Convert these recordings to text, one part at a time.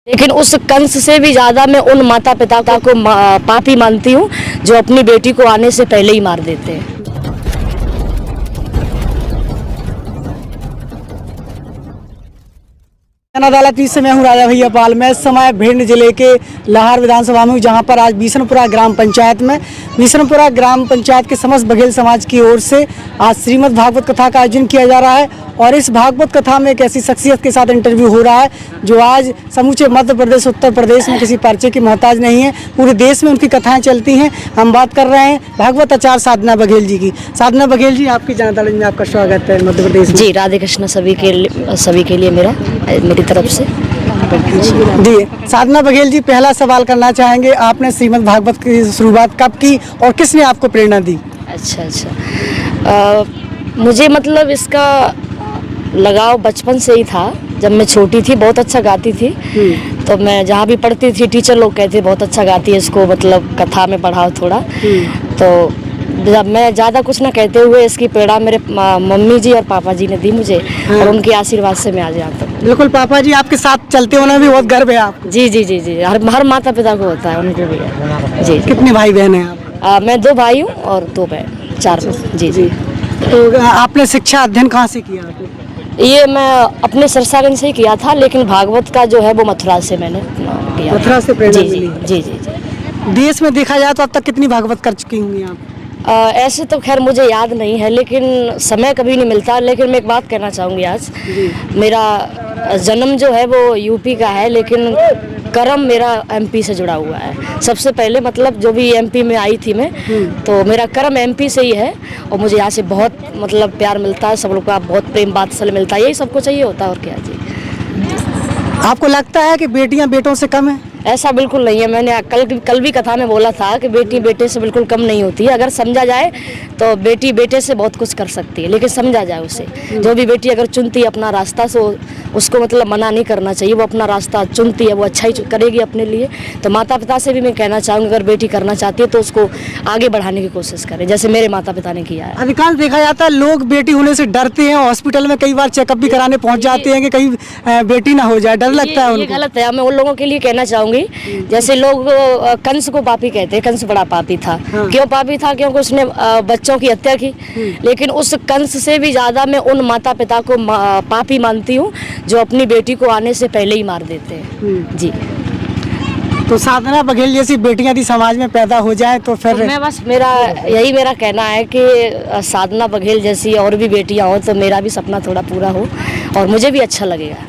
लेकिन उस कंस से भी ज्यादा मैं उन माता पिता को पापी मानती हूँ जो अपनी बेटी को आने से पहले ही मार देते हैं। अदालत से मैं हूँ राजा भैया पाल। मैं इस समय भिंड जिले के लाहौर विधानसभा में हूँ, जहाँ पर आज बिशनपुरा ग्राम पंचायत के समस्त बघेल समाज की ओर से आज श्रीमद् भागवत कथा का आयोजन किया जा रहा है। और इस भागवत कथा में एक ऐसी शख्सियत के साथ इंटरव्यू हो रहा है जो आज समूचे मध्य प्रदेश उत्तर प्रदेश में किसी परिचय की मोहताज नहीं है, पूरे देश में उनकी कथाएं चलती हैं। हम बात कर रहे हैं भागवत आचार्य साधना बघेल जी की। साधना बघेल जी, आपकी जनता में आपका स्वागत है मध्य प्रदेश में। जी, राधे कृष्ण सभी के लिए मेरी तरफ से जी। साधना बघेल जी, पहला सवाल करना चाहेंगे, आपने श्रीमद् भागवत की शुरुआत कब की और किसने आपको प्रेरणा दी? अच्छा, मुझे मतलब इसका लगाव बचपन से ही था। जब मैं छोटी थी बहुत अच्छा गाती थी, तो मैं जहाँ भी पढ़ती थी टीचर लोग कहते बहुत अच्छा गाती है, इसको मतलब कथा में पढ़ाओ थोड़ा। तो जब मैं ज़्यादा कुछ ना कहते हुए इसकी प्रेरणा मेरे मम्मी जी और पापा जी ने दी मुझे, और उनके आशीर्वाद से मैं आज यहाँ तक। बिल्कुल, पापा जी आपके साथ चलते होना भी बहुत गर्व है आपको। जी जी जी जी, हर माता पिता को होता है, उनको भी है। जी। कितने भाई बहन हैं आप? मैं 2 भाई हूँ और 2 बहन, 4 बहन। जी जी। तो आपने शिक्षा अध्ययन कहाँ से किया? ये मैं अपने सरसागंज से ही किया था, लेकिन भागवत का जो है वो मथुरा से मैंने किया। मथुरा से प्रेरणा मिली? जी जी जी। देश में देखा जाए तो अब तक कितनी भागवत कर चुकी होंगी आप? ऐसे तो खैर मुझे याद नहीं है, लेकिन समय कभी नहीं मिलता। लेकिन मैं एक बात कहना चाहूँगी आज, मेरा जन्म जो है वो यूपी का है, लेकिन कर्म मेरा एमपी से जुड़ा हुआ है। सबसे पहले मतलब जो भी एमपी में आई थी मैं, तो मेरा कर्म एमपी से ही है। और मुझे यहाँ से बहुत मतलब प्यार मिलता है, सब लोग का बहुत प्रेम बात्सल्य मिलता है, यही सबको चाहिए होता है और क्या। जी। आपको लगता है कि बेटियां बेटों से कम है? ऐसा बिल्कुल नहीं है। मैंने कल भी कथा में बोला था कि बेटी बेटे से बिल्कुल कम नहीं होती है। अगर समझा जाए तो बेटी बेटे से बहुत कुछ कर सकती है, लेकिन समझा जाए उसे। जो भी बेटी अगर चुनती है अपना रास्ता, तो उसको मतलब मना नहीं करना चाहिए। वो अपना रास्ता चुनती है, वो अच्छा ही करेगी अपने लिए। तो माता पिता से भी मैं कहना चाहूँगी, अगर बेटी करना चाहती है तो उसको आगे बढ़ाने की कोशिश करें, जैसे मेरे माता पिता ने किया है। अधिकांश देखा जाता है लोग बेटी होने से डरते हैं, हॉस्पिटल में कई बार चेकअप भी कराने पहुंच जाते हैं कि कहीं बेटी ना हो जाए, डर लगता है उनको। ये गलत है। मैं उन लोगों के लिए कहना चाहूँगी, जैसे लोग कंस को पापी कहते हैं, कंस बड़ा पापी था। क्यों पापी था? क्योंकि उसने बच्चों की हत्या की। लेकिन उस कंस से भी ज्यादा मैं उन माता पिता को पापी मानती हूँ जो अपनी बेटी को आने से पहले ही मार देते हैं। जी। तो साधना बघेल जैसी बेटियां यदि समाज में पैदा हो जाए तो फिर तो मैं बस मेरा कहना है कि साधना बघेल जैसी और भी बेटियां हो तो मेरा भी सपना थोड़ा पूरा हो और मुझे भी अच्छा लगेगा।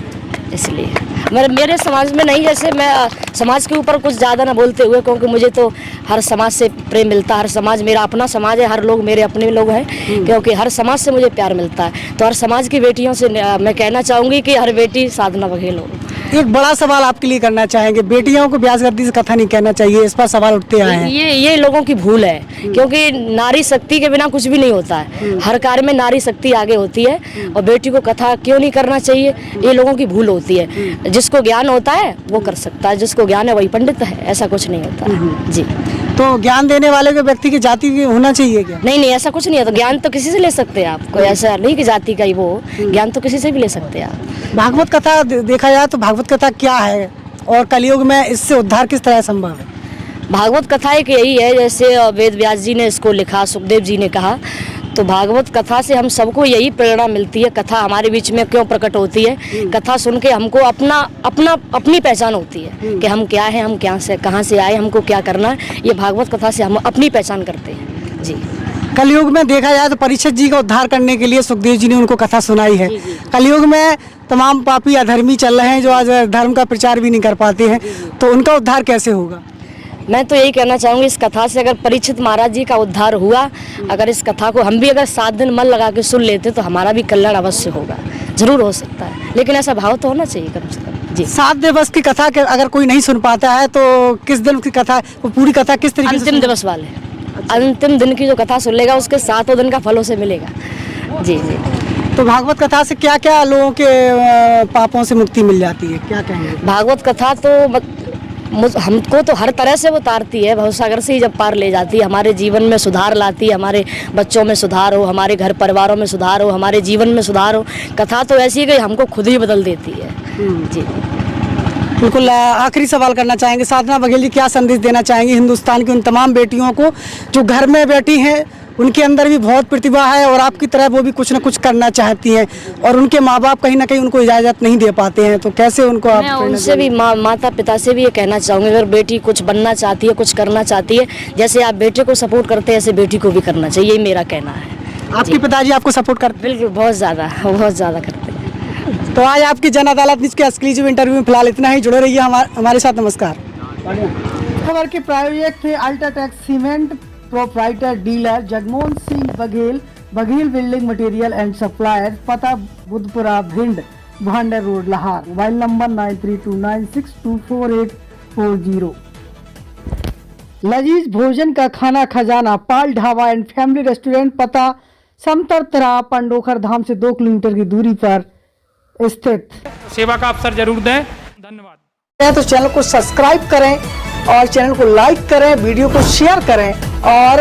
इसलिए मेरे समाज में नहीं, जैसे मैं समाज के ऊपर कुछ ज़्यादा ना बोलते हुए, क्योंकि मुझे तो हर समाज से प्रेम मिलता है। हर समाज मेरा अपना समाज है, हर लोग मेरे अपने लोग हैं, क्योंकि हर समाज से मुझे प्यार मिलता है। तो हर समाज की बेटियों से मैं कहना चाहूँगी कि हर बेटी साधना बघेल हो। एक बड़ा सवाल आपके लिए करना चाहेंगे, बेटियों को ब्याज गद्दी से कथा नहीं कहना चाहिए, इस पर सवाल उठते आए हैं। ये लोगों की भूल है, क्योंकि नारी शक्ति के बिना कुछ भी नहीं होता है। हर कार्य में नारी शक्ति आगे होती है, और बेटी को कथा क्यों नहीं करना चाहिए, ये लोगों की भूल होती है। जिसको ज्ञान होता है वो कर सकता है, जिसको ज्ञान है वही पंडित है, ऐसा कुछ नहीं होता है। जी। तो ज्ञान देने वाले के व्यक्ति की जाति होना चाहिए क्या? नहीं, ऐसा कुछ नहीं है। तो ज्ञान तो किसी से ले सकते हैं आप, कोई ऐसा नहीं कि जाति का ही वो, ज्ञान तो किसी से भी ले सकते हैं आप। भागवत कथा देखा जाए तो भागवत कथा क्या है और कलयुग में इससे उद्धार किस तरह संभव है? भागवत कथा एक यही है, जैसे वेद व्यास जी ने इसको लिखा, सुखदेव जी ने कहा। तो भागवत कथा से हम सबको यही प्रेरणा मिलती है। कथा हमारे बीच में क्यों प्रकट होती है? कथा सुन के हमको अपनी पहचान होती है कि हम क्या हैं, हम कहाँ से आए, हमको क्या करना है। ये भागवत कथा से हम अपनी पहचान करते हैं। जी। कलयुग में देखा जाए तो परीक्षित जी का उद्धार करने के लिए सुखदेव जी ने उनको कथा सुनाई है। कलयुग में तमाम पापी अधर्मी चल रहे हैं जो आज धर्म का प्रचार भी नहीं कर पाते हैं, तो उनका उद्धार कैसे होगा? मैं तो यही कहना चाहूँगी, इस कथा से अगर परीक्षित महाराज जी का उद्धार हुआ, अगर इस कथा को हम भी अगर 7 दिन मन लगा के सुन लेते तो हमारा भी कल्याण अवश्य होगा, जरूर हो सकता है। लेकिन ऐसा भाव तो होना चाहिए कम से कम। जी। 7 दिवस की कथा के अगर कोई नहीं सुन पाता है तो किस दिन की कथा, वो पूरी कथा किस तरीके से? अंतिम दिवस वाले, अंतिम दिन की जो कथा सुन लेगा उसके 7 दिन का फल उसे मिलेगा। जी जी। तो भागवत कथा से क्या क्या लोगों के पापों से मुक्ति मिल जाती है, क्या कहेंगे? भागवत कथा तो हमको तो हर तरह से उतारती है, भवसागर से ही जब पार ले जाती है, हमारे जीवन में सुधार लाती है, हमारे बच्चों में सुधार हो, हमारे घर परिवारों में सुधार हो, हमारे जीवन में सुधार हो। कथा तो ऐसी है कि हमको खुद ही बदल देती है। जी। बिल्कुल आखिरी सवाल करना चाहेंगे, साधना बघेल जी क्या संदेश देना चाहेंगे हिंदुस्तान की उन तमाम बेटियों को जो घर में बैठी हैं, उनके अंदर भी बहुत प्रतिभा है और आपकी तरह वो भी कुछ ना कुछ करना चाहती हैं और उनके माँ बाप कहीं ना कहीं उनको इजाज़त नहीं दे पाते हैं, तो कैसे उनको आप मैं उनसे भी माता पिता से भी ये कहना चाहूँगी, अगर बेटी कुछ बनना चाहती है, कुछ करना चाहती है, जैसे आप बेटे को सपोर्ट करते हैं ऐसे बेटी को भी करना चाहिए, यही मेरा कहना है। आपके पिताजी आपको सपोर्ट करते बिल्कुल, बहुत ज़्यादा करते हैं। हैं? तो आज आपकी जन अदालत न्यूज़ के एक्सक्लूसिव इंटरव्यू में फिलहाल इतना ही, जुड़े रहिए हमारे साथ। नमस्कार। खबर के प्रायोजक थे UltraTech cement proprietor dealer Jagmohan Singh Baghel, Baghel building material and supplier, पता Budhpura Bhind, भांडर road Lahore, mobile number 9329624840। लजीज भोजन का खाना खजाना, पाल ढाबा एंड फैमिली रेस्टोरेंट, पता समतर तरा पंडोखर धाम से 2 किलोमीटर की दूरी पर स्थित। सेवा का अवसर जरूर दें। धन्यवाद। तो चैनल को सब्सक्राइब करें और चैनल को लाइक करें, वीडियो को शेयर करें और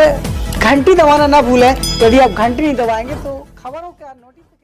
घंटी दबाना ना भूलें। यदि आप घंटी नहीं दबाएंगे तो खबरों का नोटिफिकेशन